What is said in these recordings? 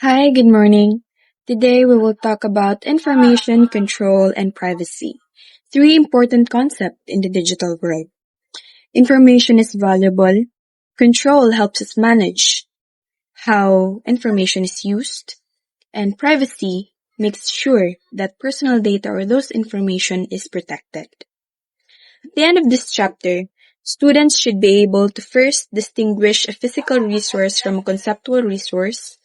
Hi, good morning. Today we will talk about information control and privacy, three important concepts in the digital world. Information is valuable. Control helps us manage how information is used, and privacy makes sure that personal data or those information is protected. At the end of this chapter, students should be able to first distinguish a physical resource from a conceptual resource,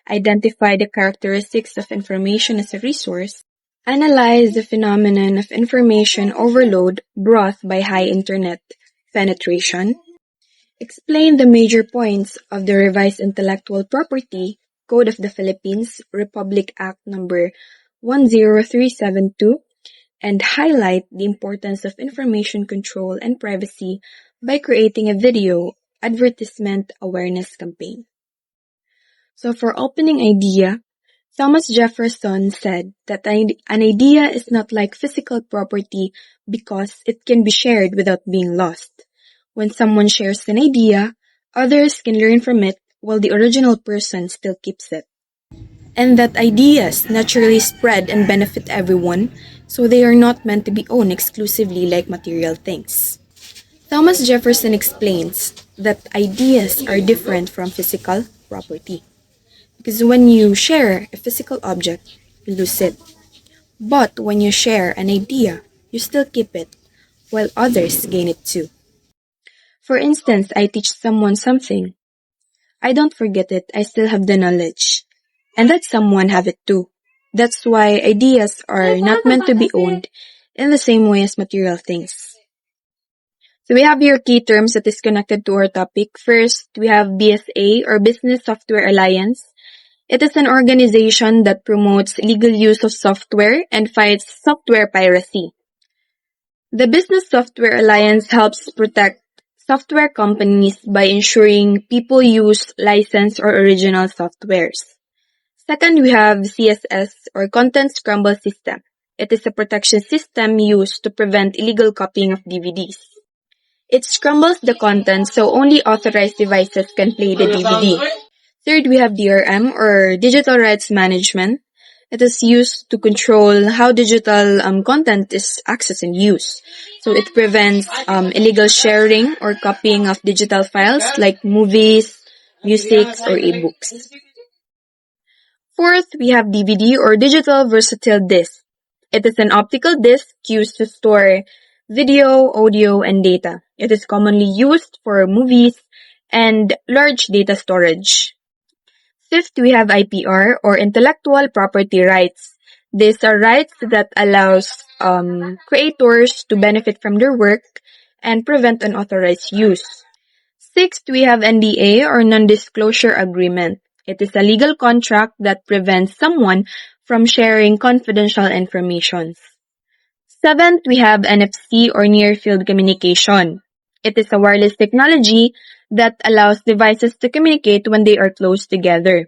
identify the characteristics of information as a resource, analyze the phenomenon of information overload brought by high internet penetration, explain the major points of the revised Intellectual Property Code of the Philippines Republic Act number 10372, and highlight the importance of information control and privacy by creating a video advertisement awareness campaign. So for opening idea, Thomas Jefferson said that an idea is not like physical property because it can be shared without being lost. When someone shares an idea, others can learn from it while the original person still keeps it. And that ideas naturally spread and benefit everyone, so they are not meant to be owned exclusively like material things. Thomas Jefferson explains that ideas are different from physical property. Because when you share a physical object, you lose it. But when you share an idea, you still keep it, while others gain it too. For instance, I teach someone something. I don't forget it, I still have the knowledge. And that someone have it too. That's why ideas are not meant to be owned in the same way as material things. So we have here key terms that is connected to our topic. First, we have BSA or Business Software Alliance. It is an organization that promotes legal use of software and fights software piracy. The Business Software Alliance helps protect software companies by ensuring people use licensed or original softwares. Second, we have CSS or Content Scramble System. It is a protection system used to prevent illegal copying of DVDs. It scrambles the content so only authorized devices can play the DVD. Third, we have DRM or Digital Rights Management. It is used to control how digital content is accessed and used. So it prevents illegal sharing or copying of digital files like movies, music, or ebooks. Fourth, we have DVD or Digital Versatile Disc. It is an optical disc used to store video, audio, and data. It is commonly used for movies and large data storage. Fifth, we have IPR or Intellectual Property Rights. These are rights that allows creators to benefit from their work and prevent unauthorized use. Sixth, we have NDA or Non-Disclosure Agreement. It is a legal contract that prevents someone from sharing confidential information. Seventh, we have NFC or Near Field Communication. It is a wireless technology that allows devices to communicate when they are close together.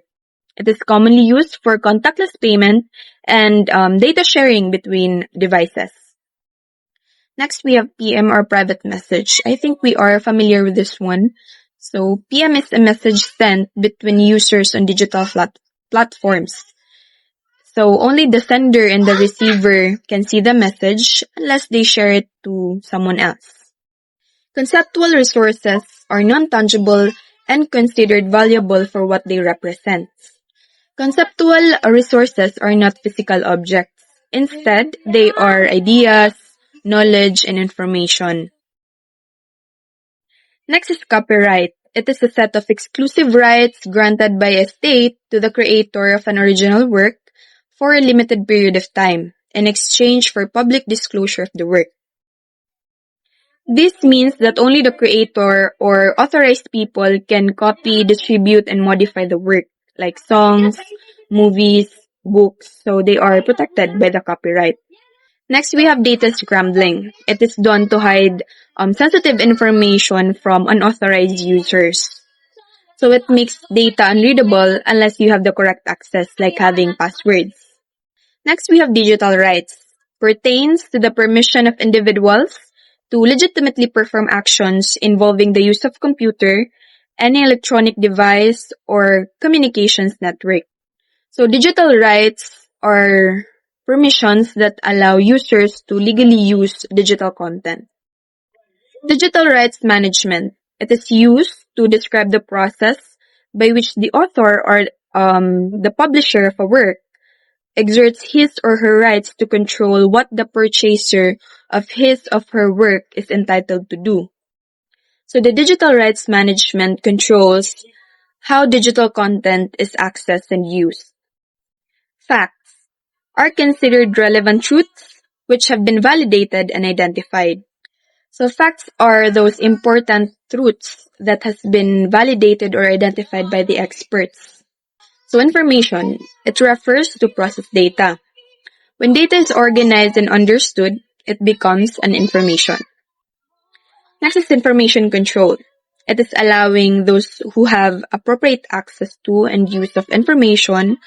It is commonly used for contactless payment and data sharing between devices. Next, we have PM or private message. I think we are familiar with this one. So, PM is a message sent between users on digital platforms. So, only the sender and the receiver can see the message unless they share it to someone else. Conceptual resources are non-tangible and considered valuable for what they represent. Conceptual resources are not physical objects. Instead, they are ideas, knowledge, and information. Next is copyright. It is a set of exclusive rights granted by a state to the creator of an original work for a limited period of time in exchange for public disclosure of the work. This means that only the creator or authorized people can copy, distribute, and modify the work, like songs, movies, books, so they are protected by the copyright. Next, we have data scrambling. It is done to hide sensitive information from unauthorized users. So it makes data unreadable unless you have the correct access, like having passwords. Next, we have digital rights. Pertains to the permission of individuals to legitimately perform actions involving the use of computer, any electronic device, or communications network. So digital rights are permissions that allow users to legally use digital content. Digital rights management. It is used to describe the process by which the author or the publisher of a work exerts his or her rights to control what the purchaser of his or her work is entitled to do. So the digital rights management controls how digital content is accessed and used. Facts are considered relevant truths which have been validated and identified. So facts are those important truths that has been validated or identified by the experts. So information, it refers to processed data. When data is organized and understood, it becomes an information. Next is information control. It is allowing those who have appropriate access to and use of information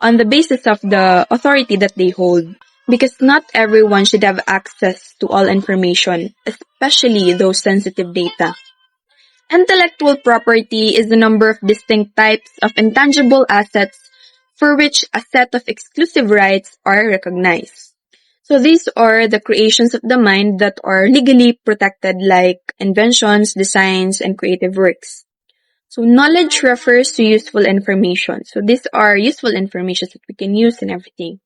on the basis of the authority that they hold. Because not everyone should have access to all information, especially those sensitive data. Intellectual property is the number of distinct types of intangible assets for which a set of exclusive rights are recognized. So these are the creations of the mind that are legally protected, like inventions, designs, and creative works. So knowledge refers to useful information. So these are useful information that we can use in everything.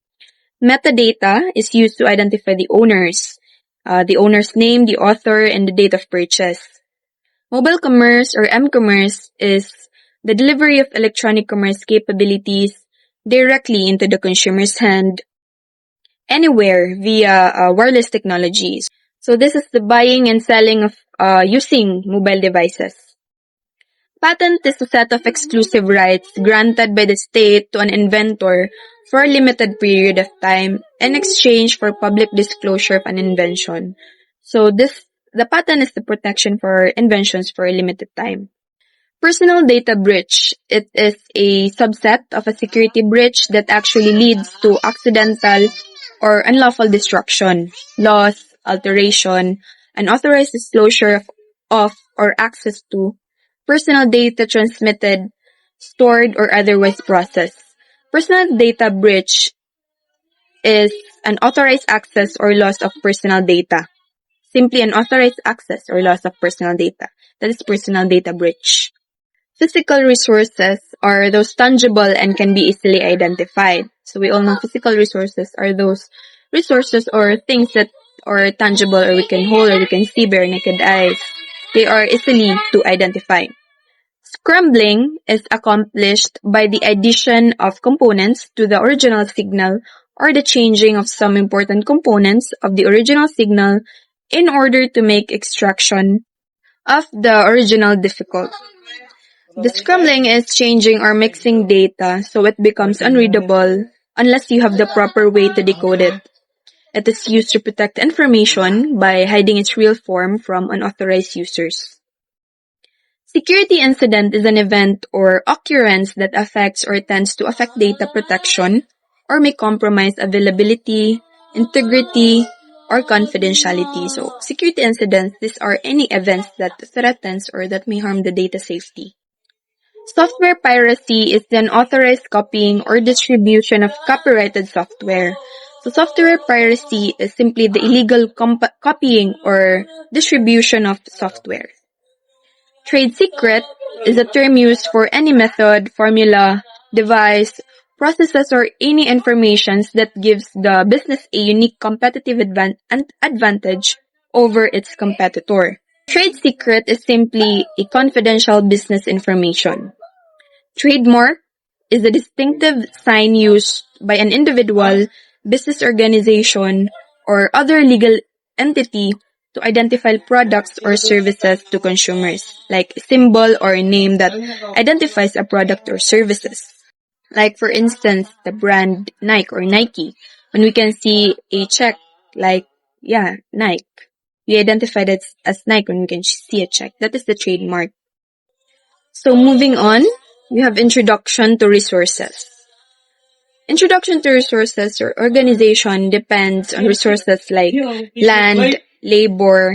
Metadata is used to identify the owner's name, the author, and the date of purchase. Mobile commerce or m-commerce is the delivery of electronic commerce capabilities directly into the consumer's hand anywhere via wireless technologies. So this is the buying and selling of using mobile devices. Patent is a set of exclusive rights granted by the state to an inventor for a limited period of time in exchange for public disclosure of an invention. So the patent is the protection for inventions for a limited time. Personal data breach. It is a subset of a security breach that actually leads to accidental or unlawful destruction, loss, alteration, unauthorized disclosure of or access to personal data transmitted, stored, or otherwise processed. Personal data breach is unauthorized access or loss of personal data. Simply unauthorized access or loss of personal data. That is personal data breach. Physical resources are those tangible and can be easily identified. So we all know physical resources are those resources or things that are tangible or we can hold or we can see bare naked eyes. They are easily to identify. Scrambling is accomplished by the addition of components to the original signal or the changing of some important components of the original signal in order to make extraction of the original difficult. The scrambling is changing or mixing data so it becomes unreadable unless you have the proper way to decode it. It is used to protect information by hiding its real form from unauthorized users. Security incident is an event or occurrence that affects or tends to affect data protection or may compromise availability, integrity, or confidentiality. So, security incidents, these are any events that threatens or that may harm the data safety. Software piracy is the unauthorized copying or distribution of copyrighted software. So software piracy is simply the illegal copying or distribution of software. Trade secret is a term used for any method, formula, device, processes, or any information that gives the business a unique competitive advantage over its competitor. Trade secret is simply a confidential business information. Trademark is a distinctive sign used by an individual, business organization, or other legal entity to identify products or services to consumers, like a symbol or a name that identifies a product or services. Like for instance, the brand Nike or Nike. When we can see a check, like, Nike. We identify that as Nike when we can see a check. That is the trademark. So moving on, we have introduction to resources. Introduction to resources or organization depends on resources like land, labor,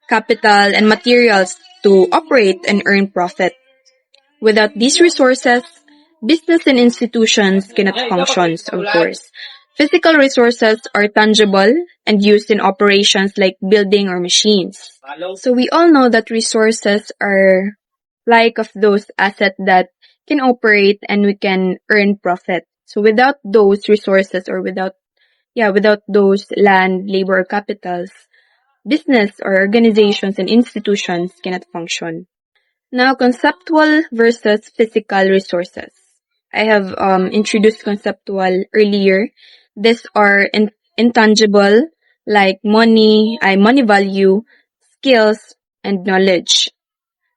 capital, and materials to operate and earn profit. Without these resources, Business and institutions cannot function, of course. Physical resources are tangible and used in operations like building or machines. So we all know that resources are like of those assets that can operate and we can earn profit. So without those resources or without those land, labor, or capitals, business or organizations and institutions cannot function. Now, conceptual versus physical resources. I have introduced conceptual earlier. These are intangible, like money value, skills, and knowledge.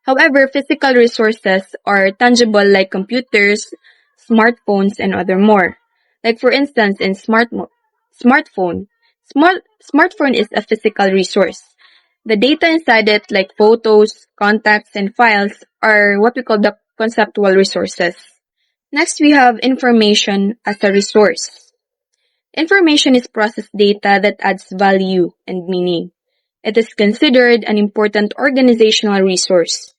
However, physical resources are tangible like computers, smartphones, and other more. Like for instance, in smartphone, smartphone is a physical resource. The data inside it, like photos, contacts, and files, are what we call the conceptual resources. Next, we have information as a resource. Information is processed data that adds value and meaning. It is considered an important organizational resource.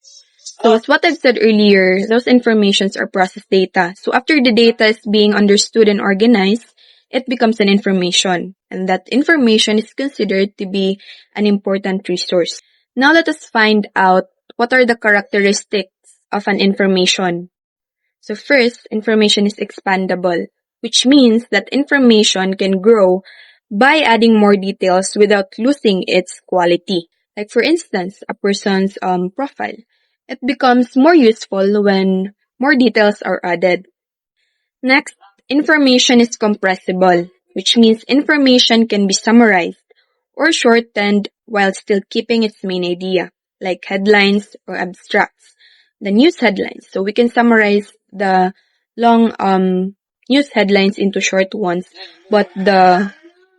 So as what I've said earlier, those informations are processed data. So after the data is being understood and organized, it becomes an information. And that information is considered to be an important resource. Now let us find out what are the characteristics of an information. So first, information is expandable, which means that information can grow by adding more details without losing its quality. Like for instance, a person's profile. It becomes more useful when more details are added. Next, information is compressible, which means information can be summarized or shortened while still keeping its main idea, like headlines or abstracts. The news headlines. So we can summarize the long news headlines into short ones, but the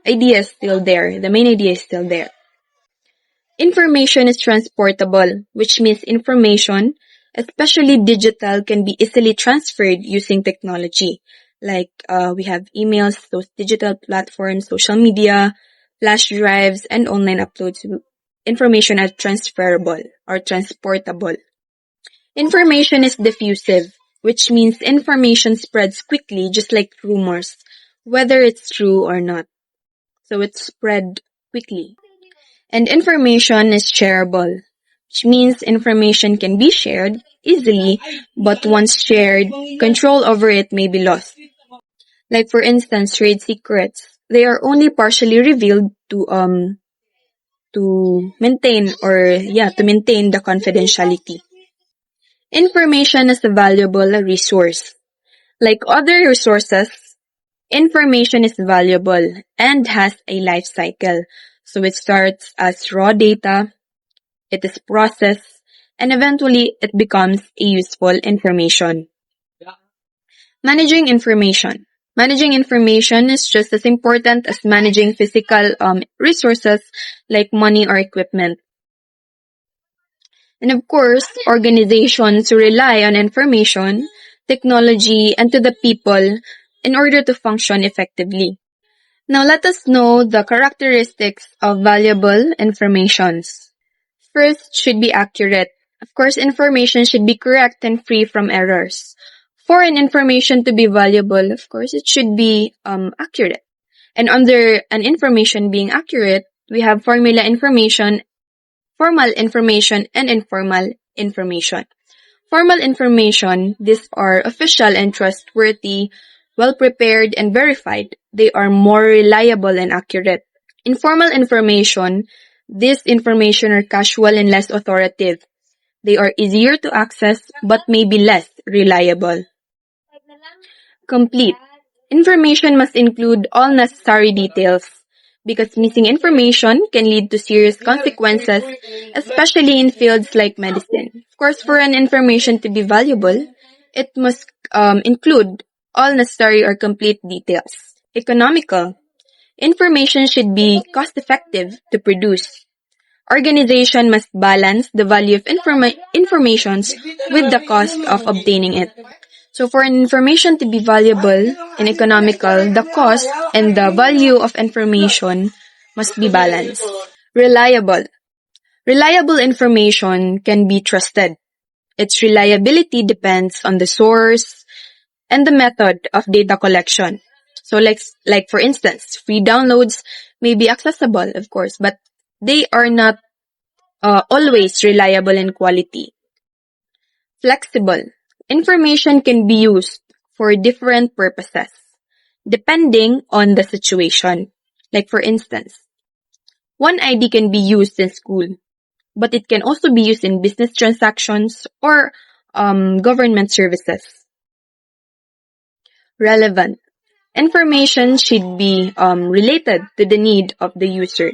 idea is still there. The main idea is still there. Information is transportable, which means information, especially digital, can be easily transferred using technology. Like we have emails, those digital platforms, social media, flash drives, and online uploads. Information are transferable or transportable. Information is diffusive, which means information spreads quickly just like rumors, whether it's true or not. So it's spread quickly. And information is shareable, which means information can be shared easily, but once shared, control over it may be lost. Like for instance, trade secrets. They are only partially revealed to maintain the confidentiality. Information is a valuable resource. Like other resources, information is valuable and has a life cycle. So it starts as raw data, it is processed, and eventually it becomes a useful information. Managing information. Managing information is just as important as managing physical resources like money or equipment. And of course, organizations rely on information, technology, and to the people in order to function effectively. Now let us know the characteristics of valuable informations. First, should be accurate. Of course, information should be correct and free from errors. For an information to be valuable, of course, it should be accurate. And under an information being accurate, we have formula information, formal information, and informal information. Formal information, these are official and trustworthy, well-prepared and verified. They are more reliable and accurate. Informal information, this information are casual and less authoritative. They are easier to access but may be less reliable. Complete. Information must include all necessary details because missing information can lead to serious consequences, especially in fields like medicine. Of course, for an information to be valuable, it must include all necessary or complete details. Economical. Information should be cost-effective to produce. Organization must balance the value of informations with the cost of obtaining it. So for an information to be valuable and economical, the cost and the value of information must be balanced. Reliable. Reliable information can be trusted. Its reliability depends on the source, and the method of data collection. So like for instance, free downloads may be accessible, of course, but they are not always reliable in quality. Flexible. Information can be used for different purposes, depending on the situation. Like for instance, one ID can be used in school, but it can also be used in business transactions or government services. Relevant. Information should be related to the need of the user.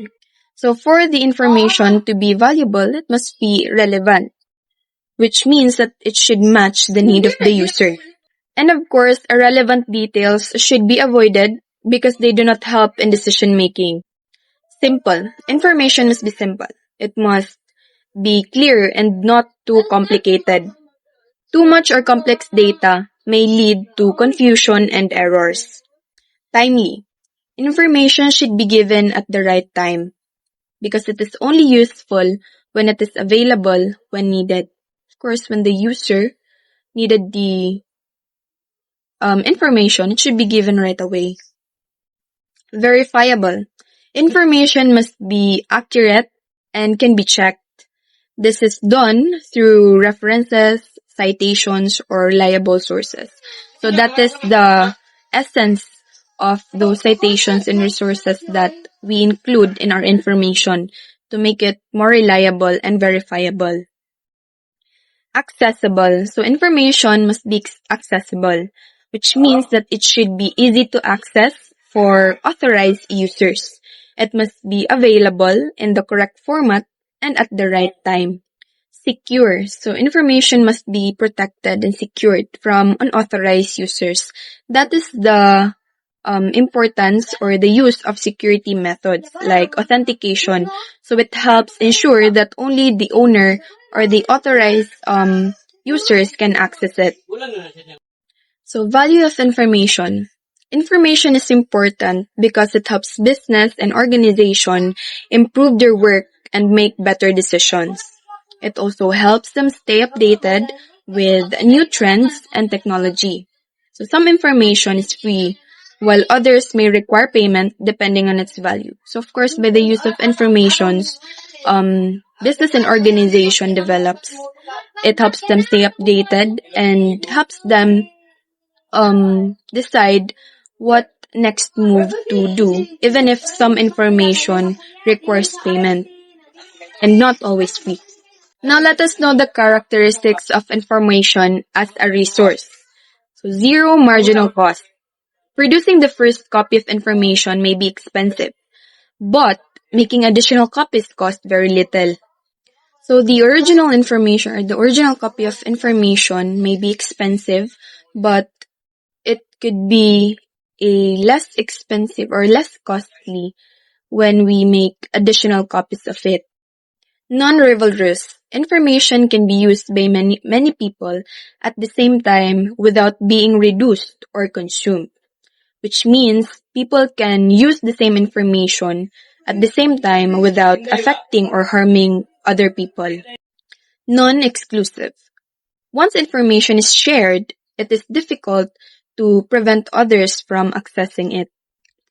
So for the information to be valuable, it must be relevant, which means that it should match the need of the user. And of course, irrelevant details should be avoided because they do not help in decision making. Simple. Information must be simple. It must be clear and not too complicated. Too much or complex data may lead to confusion and errors. Timely. Information should be given at the right time because it is only useful when it is available when needed. Of course, when the user needed the information, it should be given right away. Verifiable. Information must be accurate and can be checked. This is done through references, citations, or reliable sources. So that is the essence of those citations and resources that we include in our information to make it more reliable and verifiable. Accessible. So information must be accessible, which means that it should be easy to access for authorized users. It must be available in the correct format and at the right time. Secure. So information must be protected and secured from unauthorized users. That is the importance or the use of security methods like authentication. So it helps ensure that only the owner or the authorized users can access it. So value of information. Information is important because it helps business and organization improve their work and make better decisions. It also helps them stay updated with new trends and technology. So some information is free, while others may require payment depending on its value. So of course, by the use of informations, business and organization develops. It helps them stay updated and helps them decide what next move to do, even if some information requires payment and not always free. Now let us know the characteristics of information as a resource. So zero marginal cost. Producing the first copy of information may be expensive, but making additional copies cost very little. So the original information or the original copy of information may be expensive, but it could be a less expensive or less costly when we make additional copies of it. Non-rivalrous. Information can be used by many people at the same time without being reduced or consumed, which means people can use the same information at the same time without affecting or harming other people. Non-exclusive. Once information is shared, it is difficult to prevent others from accessing it.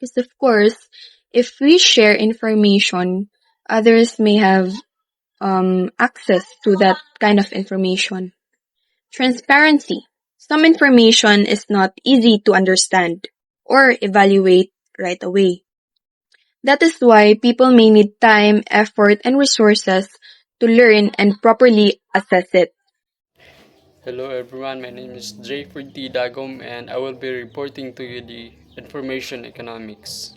Because of course, if we share information, others may have access to that kind of information. Transparency. Some information is not easy to understand or evaluate right away. That is why people may need time, effort, and resources to learn and properly assess it. Hello everyone, my name is Drayford T. Dagom and I will be reporting to you the information economics.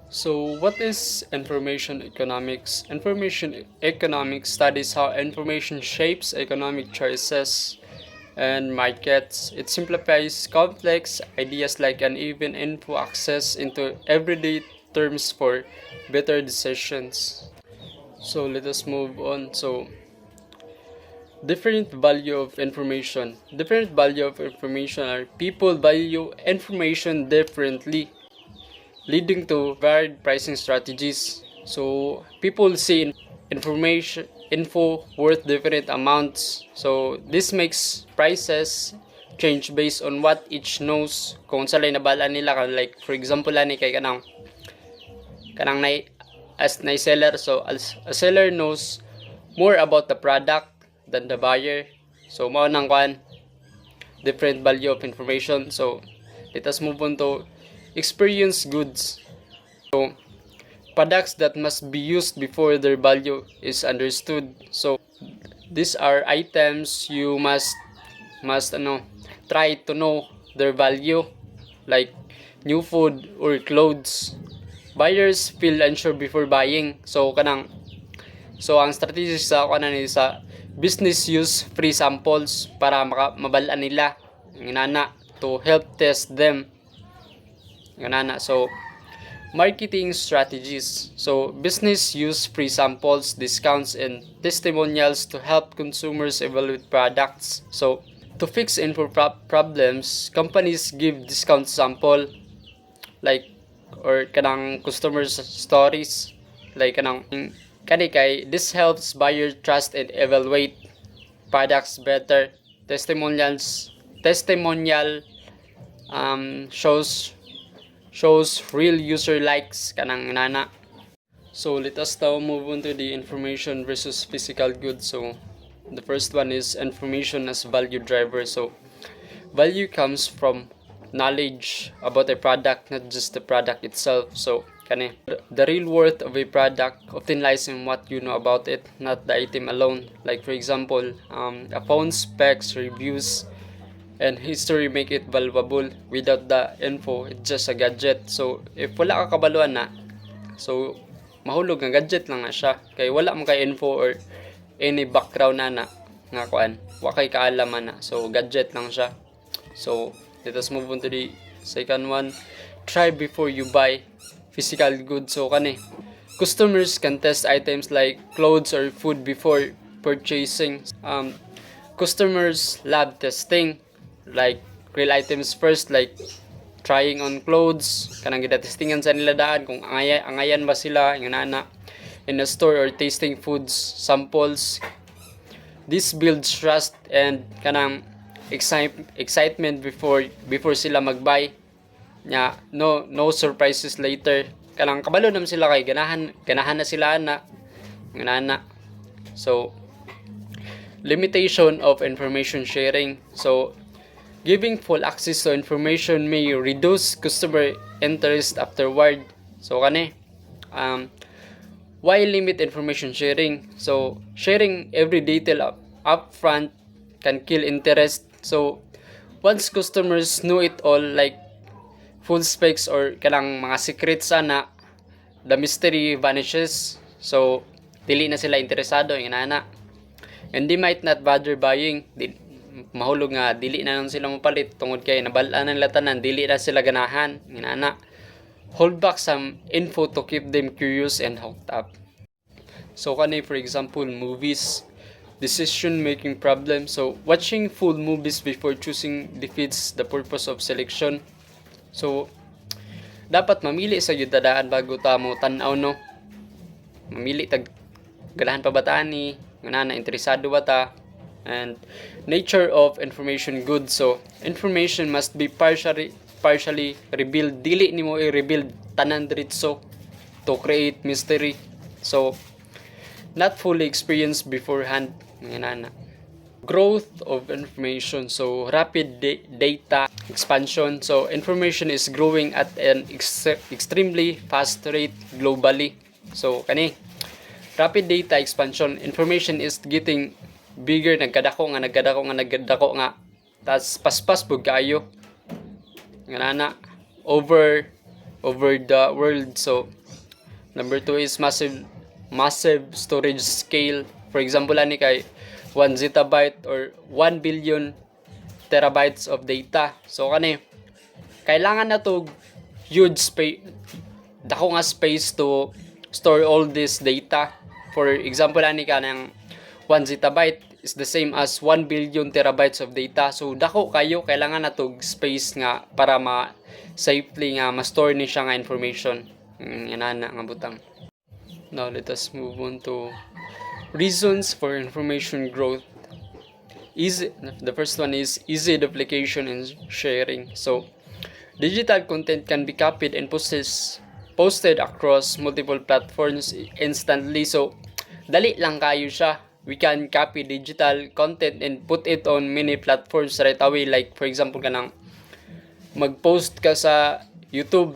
So what is information economics? Information economics studies how information shapes economic choices and markets. It simplifies complex ideas like uneven info access into everyday terms for better decisions. So let us move on. Different value of information are people value information differently, leading to varied pricing strategies. So people see info worth different amounts, so this makes prices change based on what each knows. Kung sa lay nabalaan nila, like for example ani kay kanang as na seller, so as a seller knows more about the product than the buyer. So mao nang kuan different value of information. So let us move on to experience goods. So products that must be used before their value is understood. So these are items you must try to know their value, like new food or clothes. Buyers feel unsure before buying. So ang strategy sa sa business use free samples para mabalaan nila nganana to help test them nganana. So marketing strategies. So business use free samples, discounts and testimonials to help consumers evaluate products. So to fix info problems, companies give discount sample like or kanang customers stories like kay this helps buyer trust and evaluate products better. Testimonial shows real user likes kanang nana. So let us now move on to the information versus physical goods. So the first one is information as value driver. So value comes from knowledge about a product, not just the product itself. So the real worth of a product often lies in what you know about it, not the item alone. Like for example, a phone specs, reviews, and history make it valuable. Without the info, it's just a gadget. So if wala ka kabaluan na, so mahulog nga gadget lang na siya. Kay wala mo kay info or any background na nga kuan, wa kay kaalaman na. So gadget lang siya. So let us move on to the second one. Try before you buy physical goods. So customers can test items like clothes or food before purchasing. Customers love testing like real items first, like trying on clothes kanang gida-testingan sa nila daan kung angayan ba sila nganana in a store, or tasting foods samples. This builds trust and kanang excitement before sila mag-buy nya. No surprises later. Kanang kabalo naman sila kay ganahan na sila na nganana. So limitation of information sharing. So giving full access to information may reduce customer interest afterward. So why limit information sharing? So sharing every detail up front can kill interest. So once customers know it all, like full specs or kanang mga secrets sana, the mystery vanishes. So dili na sila interesado inana, and they might not bother buying. Mahulog nga dili na lang sila mapalit tungod kay nabalaan nila tanan, dili na sila ganahan inana. Hold back some info to keep them curious and hooked up. So for example, movies, decision making problem. So watching full movies before choosing defeats the purpose of selection. So dapat mamili sa gyud dadaan bago ta mo tan-aw, no? Mamili tag ganahan pa ba ta ni, ngana interesado ba ta? And nature of information goods. So information must be partially revealed. Dili nimo i-reveal tanan diretso to create mystery. So not fully experienced beforehand nganana. Growth of information. So rapid data expansion. So information is growing at an extremely fast rate globally. So rapid data expansion, information is getting bigger, nagkadako nga tas paspas pug kayo nganana over the world. So number 2 is massive storage scale. For example kay 1 zettabyte or 1 billion terabytes of data. So kailangan na to huge space, dako nga space to store all this data. For example kanang 1 zettabyte is the same as 1 billion terabytes of data. So dako kayo, kailangan na to space nga para safely nga ma-store ni siya nga information. Yanana nga butang. Now let us move on to reasons for information growth. easy. The first one is easy duplication and sharing. So digital content can be copied and posted across multiple platforms instantly. So dali lang kayo siya. We can copy digital content and put it on many platforms right away. Like for example kanang mag-post ka sa YouTube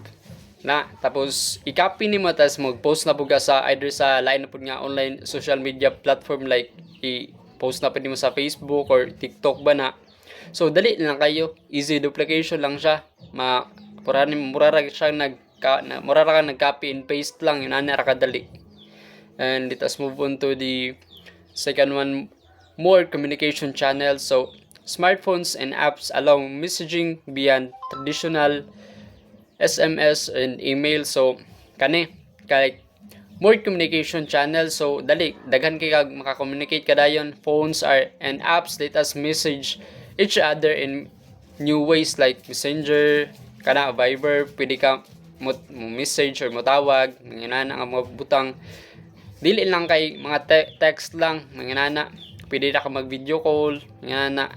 na tapos i-copy nimo tas mag-post na pud ka sa either sa lain na pud nga online social media platform like i-post na pud nimo sa Facebook or TikTok ba na. So dali lang kayo, easy duplication lang siya. Mura ra siya mura ra ka nag-copy and paste lang yun ana ra kadali. And let us move on to the second one, more communication channels. So smartphones and apps allow messaging beyond traditional SMS and email. So kani kay more communication channels, so dali daghan kay kag maka-communicate kadayon. Phones are and apps let us message each other in new ways like Messenger, kana Viber, pwede ka mo message or motawag manginana nga mga butang dili lang kay mga text lang manginana, pwede na ka mag video call manginana.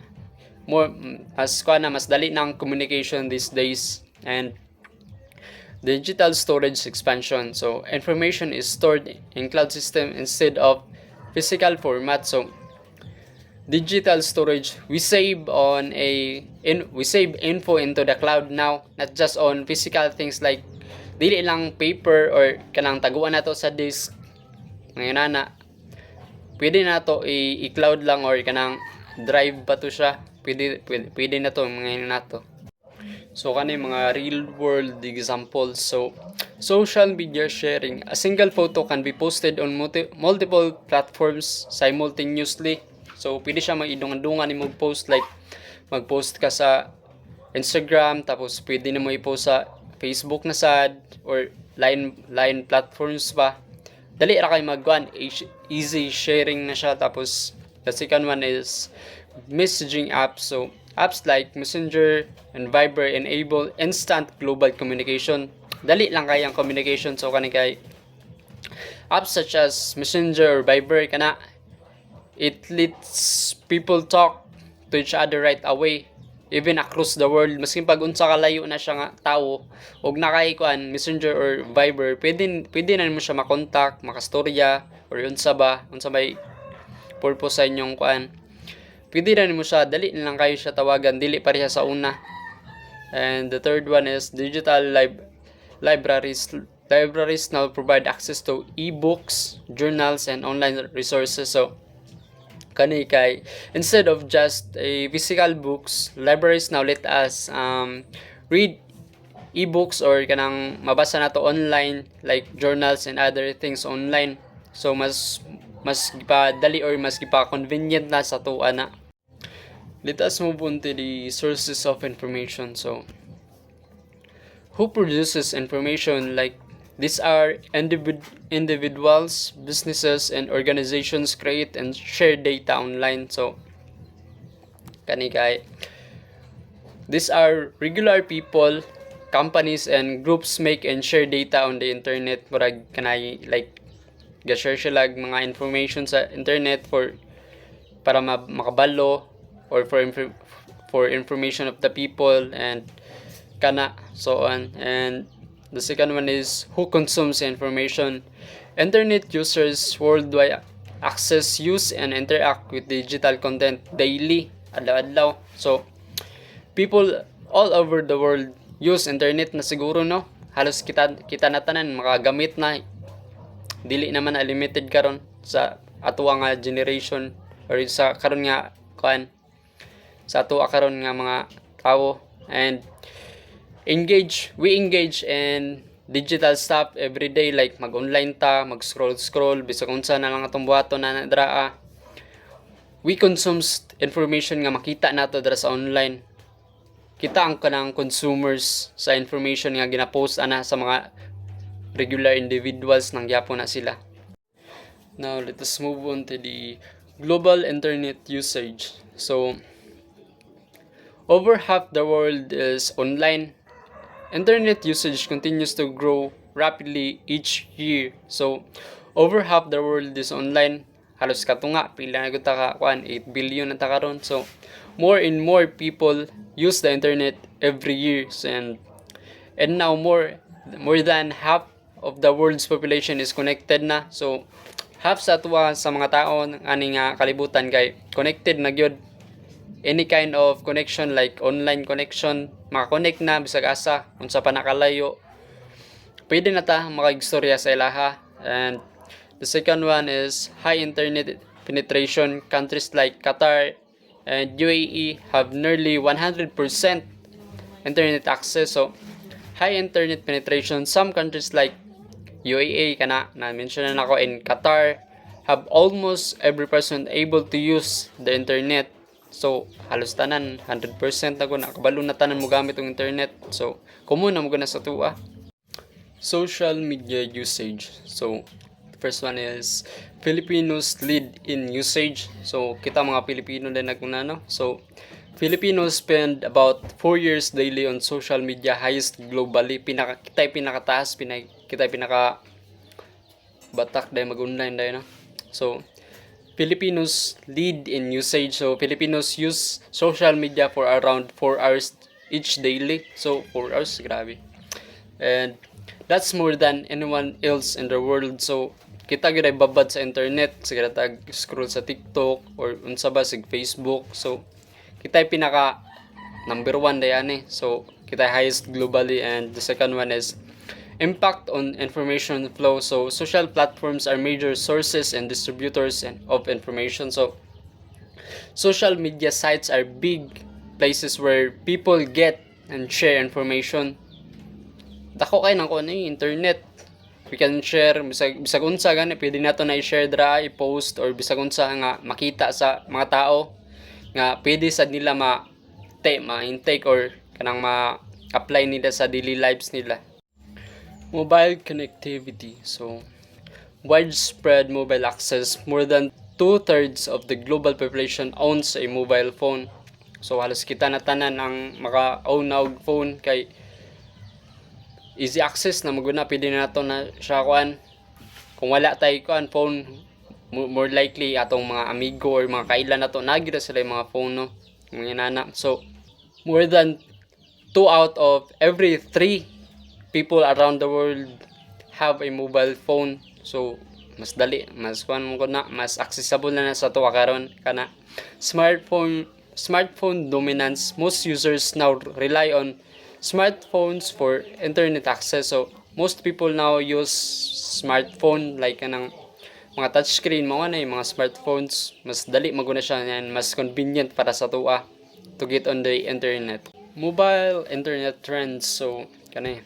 More mas dali na ang communication these days. And digital storage expansion, so information is stored in cloud system instead of physical format. So digital storage, we save info into the cloud now, not just on physical things like dili lang paper or kanang taguan nato sa disk ngayon na pwede na to i-cloud lang or kanang drive pa to siya, pwede na to ngayon na to. So kani mga real world examples. So social media sharing, a single photo can be posted on multiple platforms simultaneously. So pwede siya mag-idungan-dungan ni mag-post, like mag-post ka sa Instagram tapos pwede na mo i-post sa Facebook na sad or line platforms pa. Dali ra kay magkuan, easy sharing na siya. Tapos the second one is messaging apps. So apps like Messenger and Viber enable instant global communication. Dali lang kay ang communication. So kani kay apps such as Messenger or Viber kana it lets people talk to each other right away even across the world. Maski pag unsa kalayo na siya nga tawo og nakay kuan Messenger or Viber, pwede na mo siya makontak, makastorya or unsa may purpose sa inyong kuan. Pwede na mo siya, dali na lang kayo siya tawagan, dili pareha sa una. And the third one is digital libraries. Libraries now provide access to e-books, journals, and online resources. So kani kay instead of just a physical books, libraries now let us read e-books or kanang mabasa nato online like journals and other things online. So mas gipadali or mas gipa-convenient na sa tuwa na. Let us move on to the sources of information. So who produces information? Like these are individuals, businesses, and organizations create and share data online. So kani kay these are regular people, companies, and groups make and share data on the internet. Murag kanay like ga-share sila mga information sa internet para makabalo or for information of the people and kana so on. And the second one is who consumes information. Internet users worldwide access, use, and interact with digital content daily, adlaw-adlaw. So people all over the world use internet na siguro, no? Halos kita na tanan makagamit na. Dili naman na limited karon sa atuwa nga generation or sa karon nga kuan sa atuwa karon nga mga tao. And we engage in digital stuff every day, like mag-online ta, mag-scroll bisag unsa na lang atong buhaton na draa. We consume information nga makita nato dira sa online. Kita ang kanang consumers sa information nga gina-post ana sa mga regular individuals nang gyapon na sila. Now let us move on to the global internet usage. So over half the world is online. Internet usage continues to grow rapidly each year. So over half the world is online. halos katunga pila na gud ta ka kuan 8 billion na ta karon. So more and more people use the internet every year, and now more than half of the world's population is connected na. So half sa tuwa sa mga tao ani nga kalibutan kay connected na gyud. Any kind of connection like online connection, maka-connect na bisag asa unsa pa nakalayo, pwede na ta makaistorya sa ilaha. And the second one is high internet penetration. Countries like Qatar and UAE have nearly 100% internet access. So high internet penetration. Some countries like UAE kana na mention na ako, in Qatar have almost every person able to use the internet. So halos tanan 100% na ko nakabalo na tanan mo gamit ang internet. So common na mo na sa tuwa. Social media usage. So the first one is Filipinos lead in usage. So kita mga Pilipino din nagkunano. So Filipinos spend about 4 years daily on social media, highest globally. Kita pinakataas, kita pinaka batak dahil mag-online dahil no. So Filipinos lead in usage. So Filipinos use social media for around 4 hours each daily. So 4 hours, grabe. And that's more than anyone else in the world. So kita gyud ay babad sa internet, sigara tag scroll sa TikTok or unsa ba sig Facebook. So kita ay pinaka number 1 dayan eh. So kita highest globally. And the second one is impact on information flow. So social platforms are major sources and distributors of information. So social media sites are big places where people get and share information. Dako kay nang kuno internet. We can share bisag unsa gani pwede nato na i-share dra, i-post, or bisag unsa nga makita sa mga tao nga pwede sad nila ma-intake or kanang ma-apply nila sa daily lives nila. Mobile connectivity. So widespread mobile access. More than 2/3 of the global population owns a mobile phone. So halos kita na tanan ang maka-own og phone kay easy access na maguna, pwede na nato na siya kuan. Kung wala tay kuan phone, more likely atong mga amigo or mga kailan nato nagira sila yung mga phone no, mga nana. So more than 2 out of every 3 people around the world have a mobile phone. So mas dali, mas kuan mo na, mas accessible na sa tuwa karon kana smartphone dominance. Most users now rely on smartphones for internet access. So most people now use smartphone like kanang mga touchscreen, mga na mga smartphones. Mas dali maguna siya and mas convenient para sa tuwa to get on the internet. Mobile internet trends. So kanay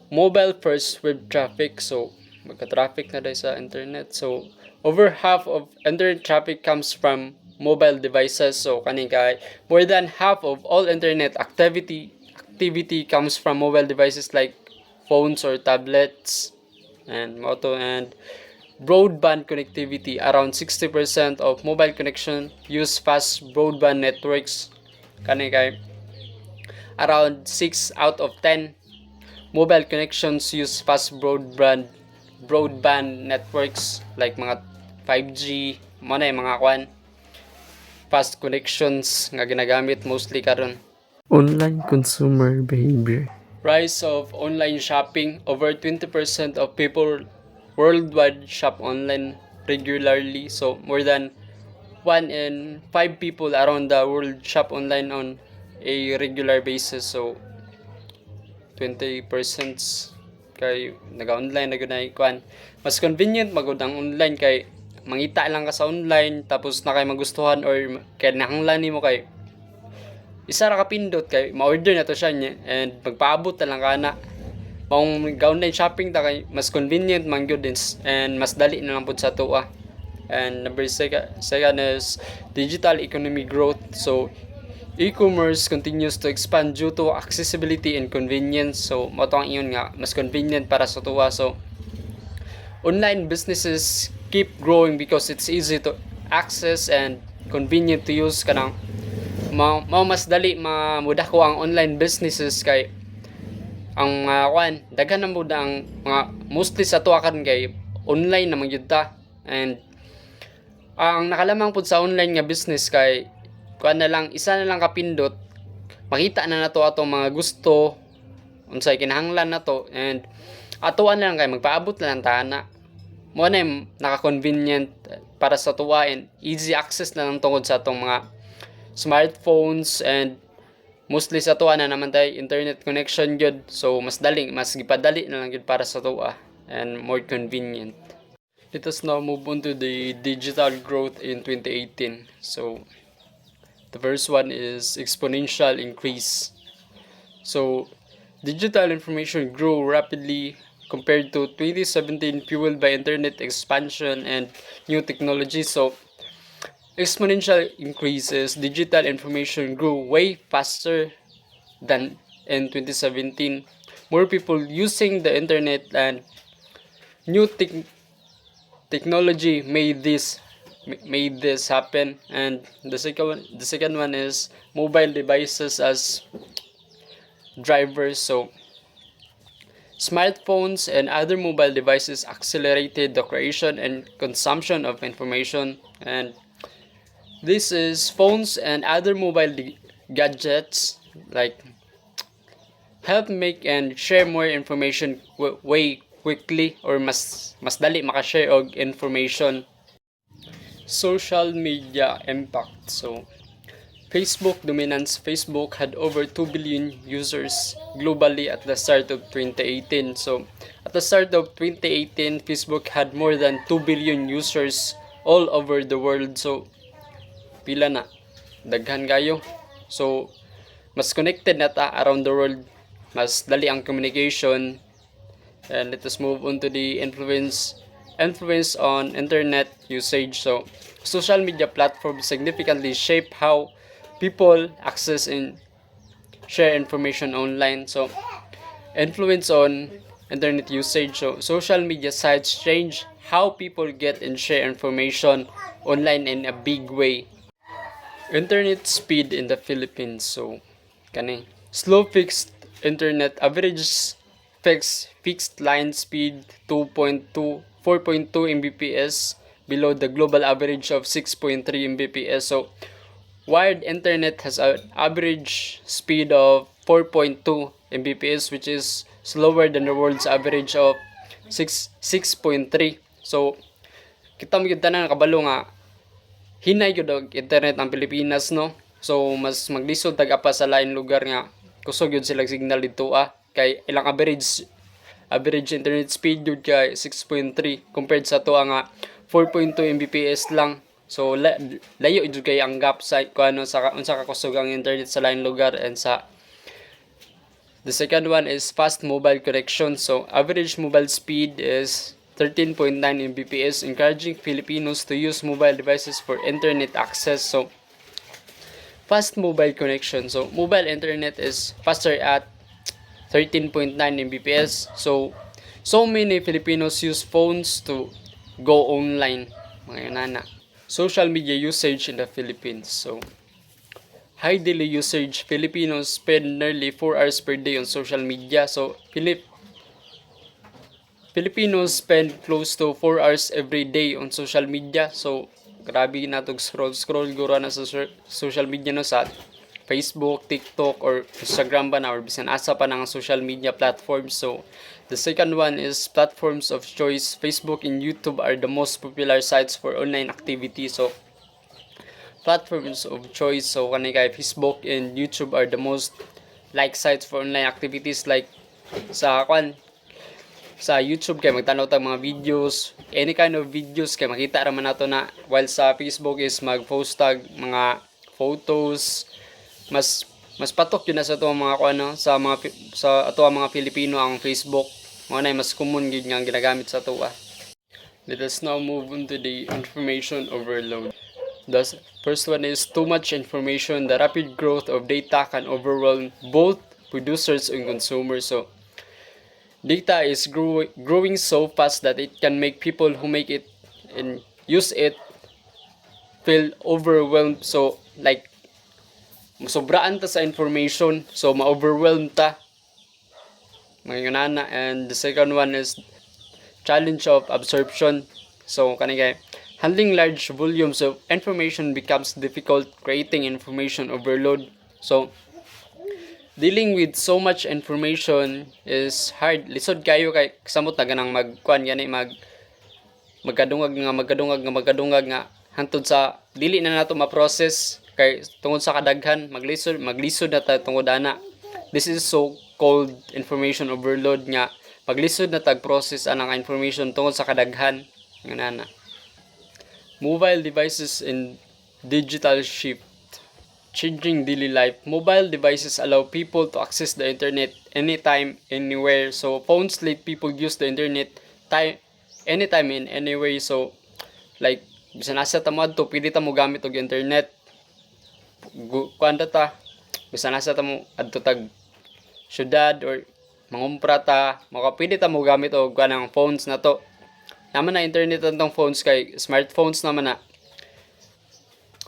mobile first web traffic. So magka-traffic na dahil sa internet. So over half of internet traffic comes from mobile devices. So kaning kay more than half of all internet activity comes from mobile devices like phones or tablets and broadband connectivity. Around 60% of mobile connection use fast broadband networks. Kaning kay around 6 out of 10 mobile connections use fast broadband networks like mga 5G, mga kwan fast connections nga ginagamit mostly karon. Online consumer behavior. Rise of online shopping. Over 20% of people worldwide shop online regularly. So more than 1 in 5 people around the world shop online on a regular basis. So 20% kay naga-online na gunay kuan. Mas convenient magud ang online kay mangita lang ka sa online tapos na kay magustuhan or kay nahanglan nimo kay isa ra ka pindot kay ma-order na to siya niya and magpaabot na lang kana. Mong online shopping ta kay mas convenient man gyud din and mas dali na lang pud sa tuwa. And number second is digital economy growth. So e-commerce continues to expand due to accessibility and convenience. So mo to ang iyon nga mas convenient para sa tuwa. So online businesses keep growing because it's easy to access and convenient to use. Kanang mas dali mamudah ko ang online businesses kay ang daghan na mud ang mga mostly sa tuwa karon kay online naman gyud ta and Ang nakalamang pud sa online nga business kay kuan na lang isa na lang kapindot makita na nato atong mga gusto unsay kinahanglan nato and atuan na lang kay magpaabot na lang tana mo na naka-convenient para sa tuwa and easy access na lang tungod sa atong mga smartphones and mostly sa tuwa na naman tayo internet connection gyud so mas gipadali na lang gyud para sa tuwa and more convenient. Let us now move on to the digital growth in 2018. So the first one is exponential increase. So digital information grew rapidly compared to 2017 fueled by internet expansion and new technology. So exponential increases, digital information grew way faster than in 2017. More people using the internet and new technology made this happen. And the second one is mobile devices as drivers. So smartphones and other mobile devices accelerated the creation and consumption of information, and this is phones and other mobile gadgets like help make and share more information way quickly or mas dali makashare og information. Social media impact. So Facebook dominance. Facebook had over 2 billion users globally at the start of 2018. So at the start of 2018, Facebook had more than 2 billion users all over the world. So pila na, daghan kayo. So mas connected na ta around the world, mas dali ang communication. And let us move on to the influence on internet usage. So social media platforms significantly shape how people access and share information online. So influence on internet usage. So social media sites change how people get and share information online in a big way. Internet speed in the Philippines. So kani slow fixed internet average fixed line speed 4.2 Mbps below the global average of 6.3 Mbps. So wired internet has an average speed of 4.2 Mbps, which is slower than the world's average of 6.3. So kita mo gyud tanan kabalo nga hinay gyud og internet ang Pilipinas, no? So mas maglisod tag-apa sa lain lugar nga kusog gyud sila signal dito kay ilang average internet speed gyud kay 6.3 compared sa to nga 4.2 Mbps lang. So layo gyud kay ang gap sa kuno sa unsa ka kusog ang internet sa lain lugar. And sa the second one is fast mobile connection. So average mobile speed is 13.9 Mbps, encouraging Filipinos to use mobile devices for internet access. So fast mobile connection. So mobile internet is faster at 13.9 Mbps. So many Filipinos use phones to go online. Mga nana. Social media usage in the Philippines. So high daily usage. Filipinos spend nearly 4 hours per day on social media. So Filipinos spend close to 4 hours every day on social media. So grabe na tog scroll gura na sa social media no, sa Facebook, TikTok or Instagram ba na or bisan asa pa ng social media platforms. So the second one is platforms of choice. Facebook and YouTube are the most popular sites for online activity. So platforms of choice. So kanay kay Facebook and YouTube are the most like sites for online activities. Like sa YouTube kay magtanaw tag mga videos, any kind of videos kay makita ra man nato na, while sa Facebook is mag-post tag mga photos. Mas patok yun na sa ato mga sa ato mga Pilipino ang Facebook. Mo na mas common gyud nga ginagamit sa ato. Let us now move on to the information overload. The first one is too much information. The rapid growth of data can overwhelm both producers and consumers. So data is growing so fast that it can make people who make it and use it feel overwhelmed. So like sobraan ta sa information, so ma-overwhelm ta mga nana. And the second one is challenge of absorption. So kanay Handling large volumes of information becomes difficult, creating information overload. So, dealing with so much information is hard. Lisod kayo kay samot na ganang magkuan gani magkadungag nga hangtod sa dili na nato ma-process kay tungod sa kadaghan maglisod na ta tungod ana. This is so called information overload nga paglisod na tag-process anang information tungod sa kadaghan nga nana. Mobile devices and digital shift. Changing daily life. Mobile devices allow people to access the internet anytime, anywhere. So, phones let people use the internet anytime and anywhere. So, like, bisan nasa ta mo adto, pwede ta mo gamit og internet. Kuan ta, bisan nasa ta mo adto tag syudad or mangumpra ta, pwede ta mo gamit og kanang phones na to. Naman na internet antong phones kay smartphones naman na.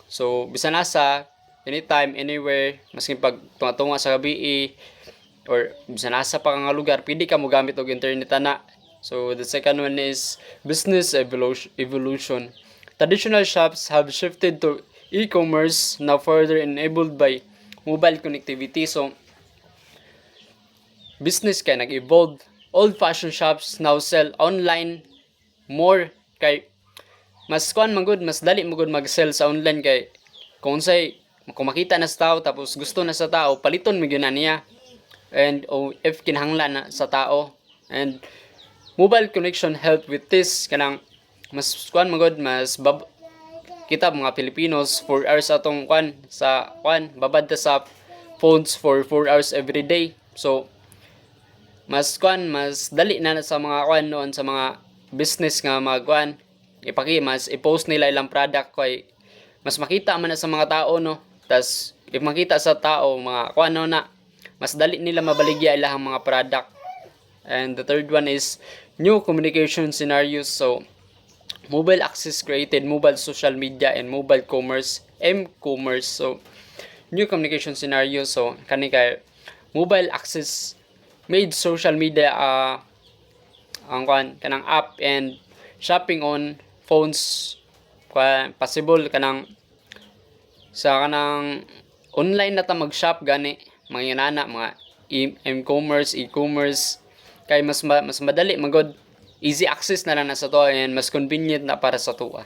So, bisan nasa anytime, anywhere, maski pag tunga-tunga sa gabi or bisan nasa pa nga lugar, pwede ka mo gamit og internet ana. So, the second one is business evolution. Traditional shops have shifted to e-commerce, now further enabled by mobile connectivity. So, business kay nag-evolve. Old-fashioned shops now sell online more kay mas kuan man gud, mas dali mo gud mag-sell sa online kay kung makita na sa tao tapos gusto na sa tao, paliton mo gyud na niya. And if kinahanglan na sa tao. And mobile connection help with this kanang mas kuan magod kita mga Filipinos 4 hours atong babad ta sa phones for 4 hours every day. So mas dali na sa mga noon sa mga business nga mas i-post nila ilang product kay mas makita man na sa mga tao no. Tas if makita sa tao mga mas dali nila mabaligya ilang mga product. And the third one is new communication scenarios. So mobile access created mobile social media and mobile commerce, m-commerce. So new communication scenarios. So kay mobile access made social media kanang app and shopping on phones possible kanang online na ta mag-shop gani mga m-commerce, e-commerce kay mas madali magod, easy access na lang na sa to and mas convenient na para sa tuwa.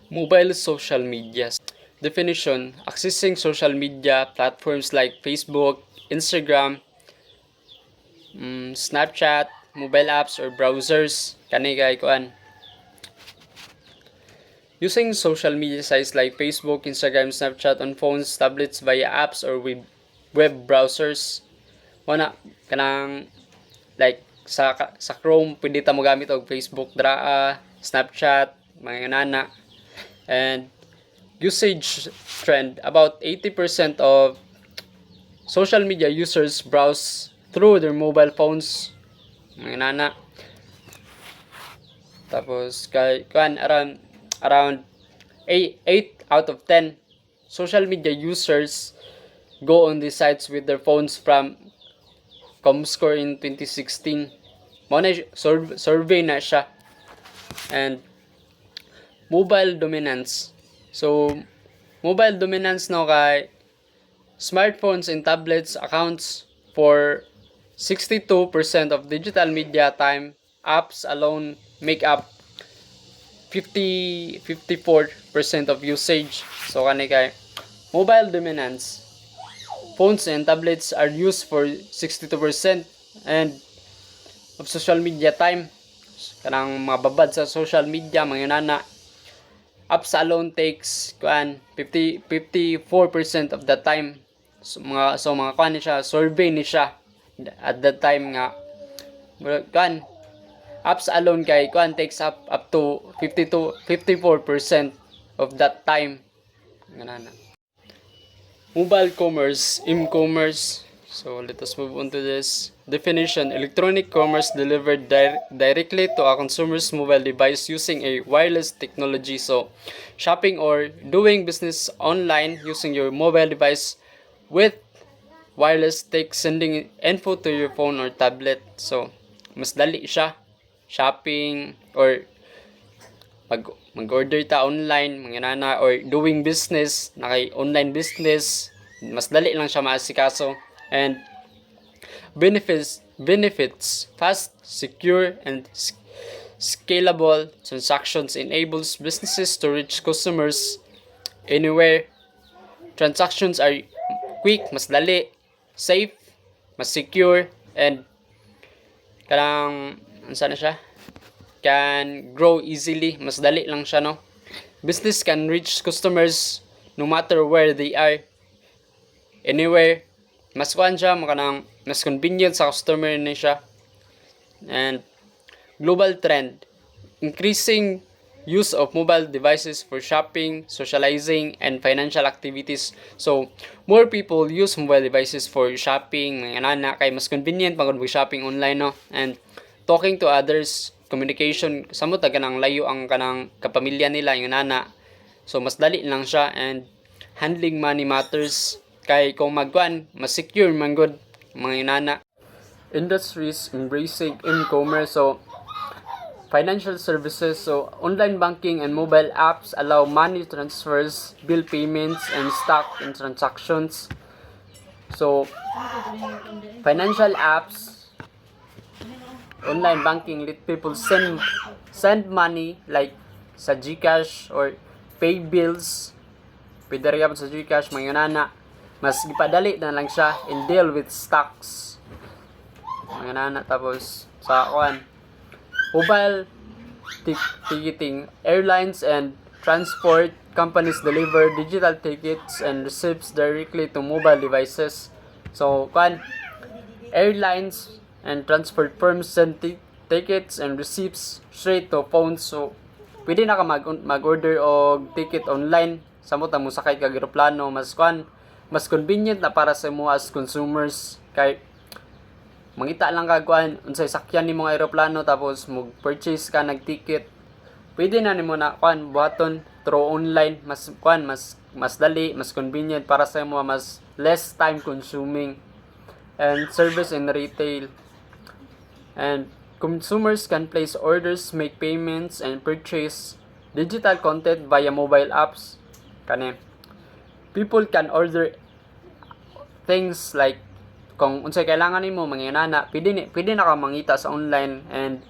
Mobile social media. Definition: accessing social media platforms like Facebook, Instagram, Snapchat, mobile apps or browsers using social media sites like Facebook, Instagram, Snapchat on phones, tablets via apps or web browsers. Like sa Chrome pwede ta mo gamit og Facebook Snapchat mga nana. And usage trend: about 80% of social media users browse through their mobile phones mga nana. Tapos around 8 out of 10 social media users go on these sites with their phones from Comscore in 2016. Survey na siya. And mobile dominance. So mobile dominance kay smartphones and tablets accounts for 62% of digital media time. Apps alone make up 54% of usage. So kay mobile dominance, phones and tablets are used for 62% and of social media time. Kanang mga babad sa social media mga nana. Apps alone takes 54% of the time. So mga siya, survey ni siya at that time nga apps alone takes up to 54% of that time. Ganana. Mobile commerce, m-commerce. So let us move on to this. Definition: electronic commerce delivered directly to a consumer's mobile device using a wireless technology. So shopping or doing business online using your mobile device with wireless tech, sending info to your phone or tablet. So mas dali siya shopping or mag-order ta online, mga nana, or doing business, nakay online business, mas dali lang siya maasikaso. And benefits, fast, secure, and scalable transactions enables businesses to reach customers anywhere. Transactions are quick, mas dali, safe, mas secure, and kanang ano siya? Can grow easily, mas dali lang siya, no? Business can reach customers no matter where they are, anywhere. Mas kuan siya, mas convenient sa customer ni siya. And global trend, increasing use of mobile devices for shopping, socializing, and financial activities. So, more people use mobile devices for shopping, mga nana, kay mas convenient pag shopping online, no? And talking to others, communication, samot na kanang layo ang kanang kapamilya nila, yung nana. So, mas dali lang siya. And handling money matters, kay kung magkuan, mas secure man good, mga nana. Industries embracing e-commerce, so financial services, so online banking and mobile apps allow money transfers, bill payments, and stock and transactions. So financial apps, online banking let people send money like sa GCash or pay bills. Pwede rin sa GCash, mga nana. Mas ipadali na lang siya and deal with stocks, mga nana. Tapos sa mobile ticketing, airlines and transport companies deliver digital tickets and receipts directly to mobile devices. So airlines and transport firms send tickets and receipts straight to phones. So pwede na ka mag-order og ticket online, samot ang musakay kag eroplano. Mas convenient na para sa mo as consumers, kay mangita lang ka unsay sakyan nimo nga eroplano, tapos mag-purchase ka nag-ticket. Pwede na nimo na buhaton through online. Mas dali, mas convenient para sa mo, mas less time consuming. And service and retail, and consumers can place orders, make payments, and purchase digital content via mobile apps. People can order things like kung unsay kailangan nimo, mga nana, pwede na ka mangita sa online, and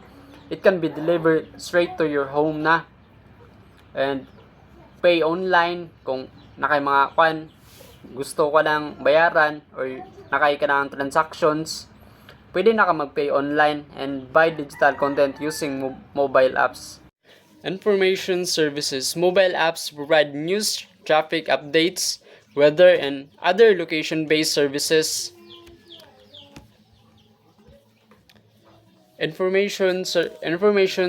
it can be delivered straight to your home na. And pay online kung nakay mga gusto ko lang bayaran or nakay ka ng transactions, pwede na ka mag-pay online and buy digital content using mobile apps. Information services. Mobile apps provide news, traffic updates, weather, and other location-based services. Information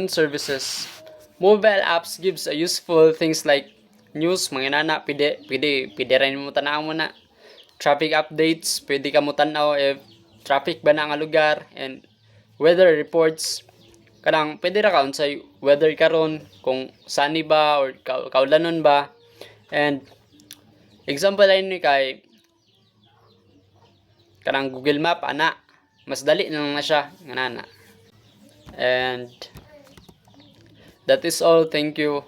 services. Mobile apps gives a useful things like news, mga nana, pwede rin mo tanaw mo na. Traffic updates, pwede ka mo tanaw if traffic ba na nga lugar. And weather reports, pwede ra ka unsay weather karon, kung sunny ba or kaulanon ba. And example ay ni kay Google Map ana, mas dali na siya nga nana. And that is all. Thank you.